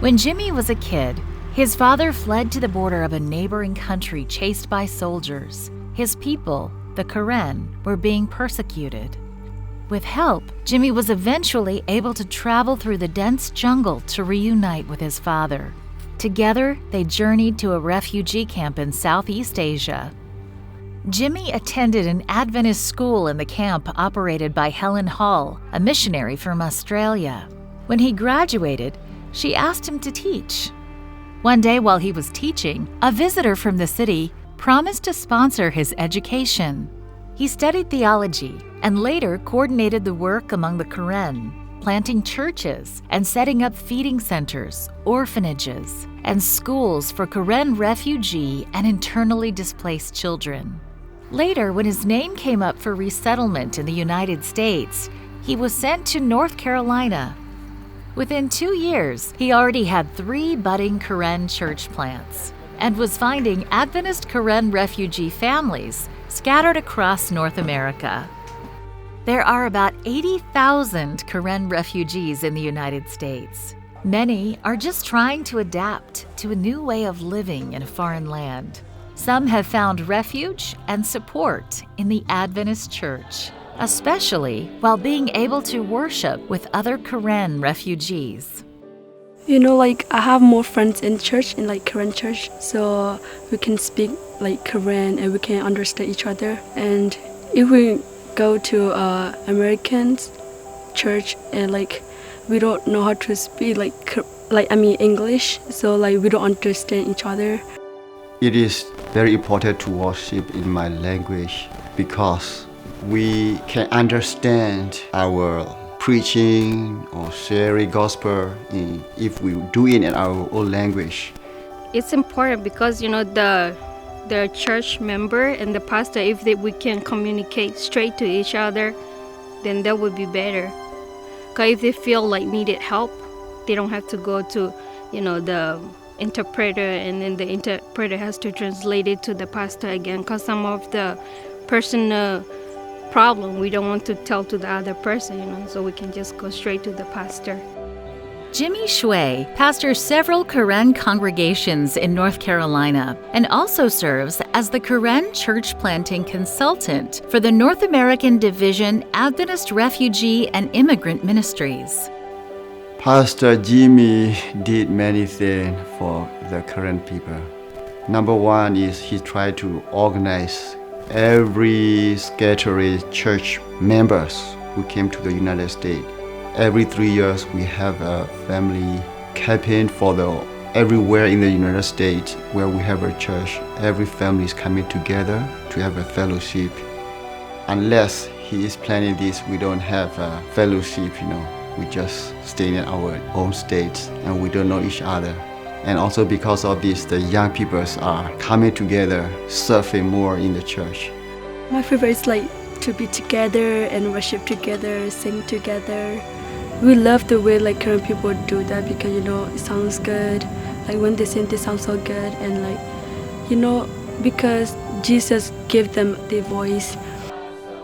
When Jimmy was a kid, his father fled to the border of a neighboring country chased by soldiers. His people, the Karen, were being persecuted. With help, Jimmy was eventually able to travel through the dense jungle to reunite with his father. Together, they journeyed to a refugee camp in Southeast Asia. Jimmy attended an Adventist school in the camp operated by Helen Hall, a missionary from Australia. When he graduated, she asked him to teach. One day while he was teaching, a visitor from the city promised to sponsor his education. He studied theology and later coordinated the work among the Karen, planting churches and setting up feeding centers, orphanages, and schools for Karen refugee and internally displaced children. Later, when his name came up for resettlement in the United States, he was sent to North Carolina. Within 2 years, he already had 3 budding Karen church plants and was finding Adventist Karen refugee families scattered across North America. There are about 80,000 Karen refugees in the United States. Many are just trying to adapt to a new way of living in a foreign land. Some have found refuge and support in the Adventist Church, especially while being able to worship with other Karen refugees. I have more friends in church, in Karen church, so we can speak Karen and we can understand each other. And if we go to American church and we don't know how to speak English, so we don't understand each other. It is very important to worship in my language because we can understand our preaching or sharing gospel if we do it in our own language. It's important because the church member and the pastor, if we can communicate straight to each other, then that would be better. Because if they feel needed help, they don't have to go to the interpreter, and then the interpreter has to translate it to the pastor again, because some of the personal problem we don't want to tell to the other person, so we can just go straight to the pastor. Jimmy Shui pastors several Karen congregations in North Carolina and also serves as the Karen church planting consultant for the North American Division Adventist Refugee and Immigrant Ministries. Pastor Jimmy did many things for the Karen people. Number one is he tried to organize every scattered church members who came to the United States. Every 3 years we have a family campaign for everywhere in the United States where we have a church. Every family is coming together to have a fellowship. Unless he is planning this, we don't have a fellowship, We just stay in our own states and we don't know each other. And also because of this, the young people are coming together, serving more in the church. My favorite is to be together and worship together, sing together. We love the way Karen people do that because it sounds good. When they sing, they sound so good, and because Jesus gave them their voice.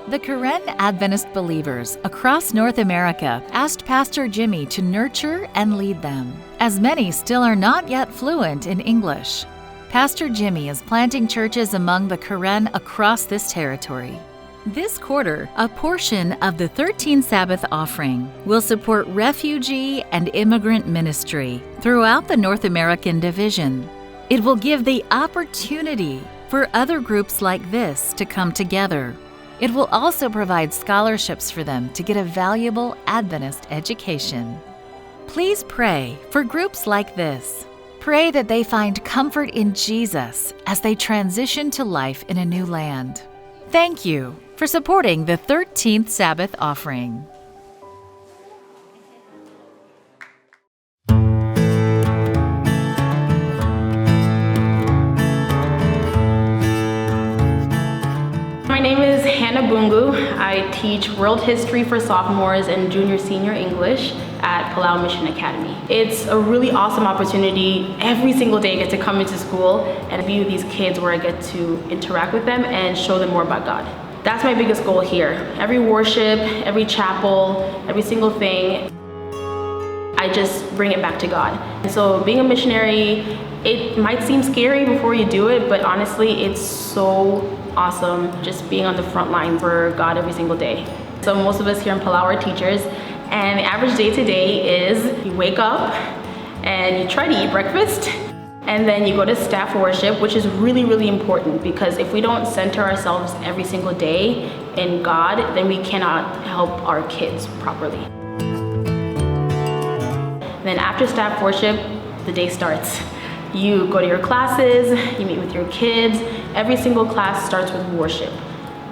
The Karen Adventist believers across North America asked Pastor Jimmy to nurture and lead them, as many still are not yet fluent in English. Pastor Jimmy is planting churches among the Karen across this territory. This quarter, a portion of the 13th Sabbath offering will support refugee and immigrant ministry throughout the North American Division. It will give the opportunity for other groups like this to come together. It will also provide scholarships for them to get a valuable Adventist education. Please pray for groups like this. Pray that they find comfort in Jesus as they transition to life in a new land. Thank you for supporting the 13th Sabbath offering. My name is Hannah Bungu. I teach world history for sophomores and junior senior English at Palau Mission Academy. It's a really awesome opportunity. Every single day I get to come into school and be with these kids where I get to interact with them and show them more about God. That's my biggest goal here. Every worship, every chapel, every single thing, I just bring it back to God. And so being a missionary, it might seem scary before you do it, but honestly, it's so awesome just being on the front line for God every single day. So most of us here in Palau are teachers, and the average day to day is you wake up and you try to eat breakfast, and then you go to staff worship, which is really, really important, because if we don't center ourselves every single day in God, then we cannot help our kids properly. And then after staff worship, the day starts. You go to your classes, you meet with your kids. Every single class starts with worship.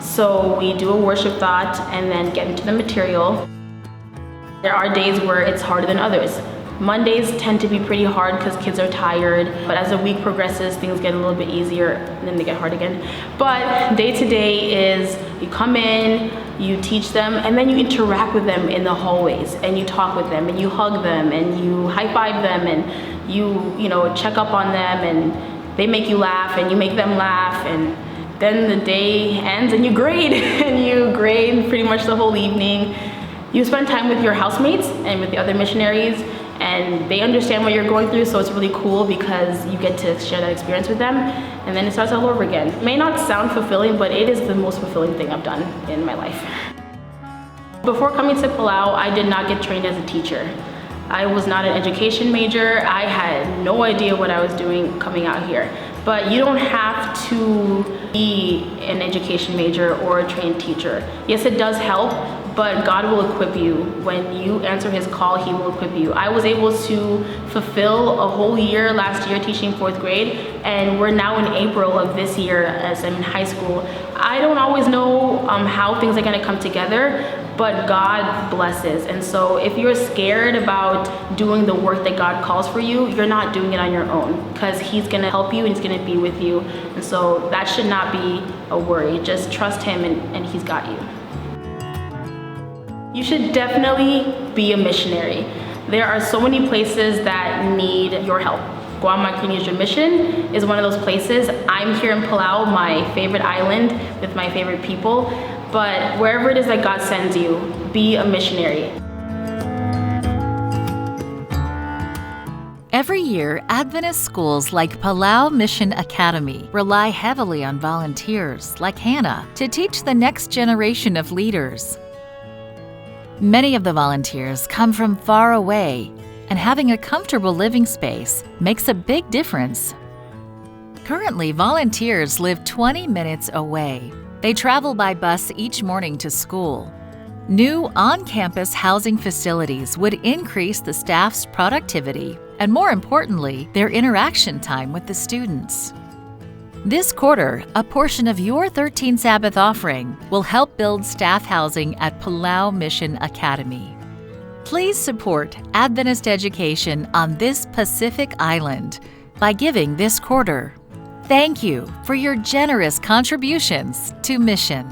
So we do a worship thought and then get into the material. There are days where it's harder than others. Mondays tend to be pretty hard because kids are tired, but as the week progresses, things get a little bit easier and then they get hard again. But day to day is you come in, you teach them, and then you interact with them in the hallways, and you talk with them, and you hug them, and you high five them, and you know, check up on them, and they make you laugh, and you make them laugh, and then the day ends and you grade, and you grade pretty much the whole evening. You spend time with your housemates and with the other missionaries, and they understand what you're going through, so it's really cool because you get to share that experience with them, and then it starts all over again. It may not sound fulfilling, but it is the most fulfilling thing I've done in my life. Before coming to Palau, I did not get trained as a teacher. I was not an education major. I had no idea what I was doing coming out here. But you don't have to be an education major or a trained teacher. Yes, it does help, but God will equip you. When you answer His call, He will equip you. I was able to fulfill a whole year last year teaching 4th grade, and we're now in April of this year as I'm in high school. I don't always know how things are gonna come together, but God blesses. And so if you're scared about doing the work that God calls for you, you're not doing it on your own, because He's gonna help you and He's gonna be with you. And so that should not be a worry. Just trust Him and He's got you. You should definitely be a missionary. There are so many places that need your help. Guam Micronesia Mission is one of those places. I'm here in Palau, my favorite island with my favorite people, but wherever it is that God sends you, be a missionary. Every year, Adventist schools like Palau Mission Academy rely heavily on volunteers like Hannah to teach the next generation of leaders. Many of the volunteers come from far away, and having a comfortable living space makes a big difference. Currently, volunteers live 20 minutes away. They travel by bus each morning to school. New on-campus housing facilities would increase the staff's productivity and, more importantly, their interaction time with the students. This quarter, a portion of your 13 Sabbath offering will help build staff housing at Palau Mission Academy. Please support Adventist education on this Pacific island by giving this quarter. Thank you for your generous contributions to mission.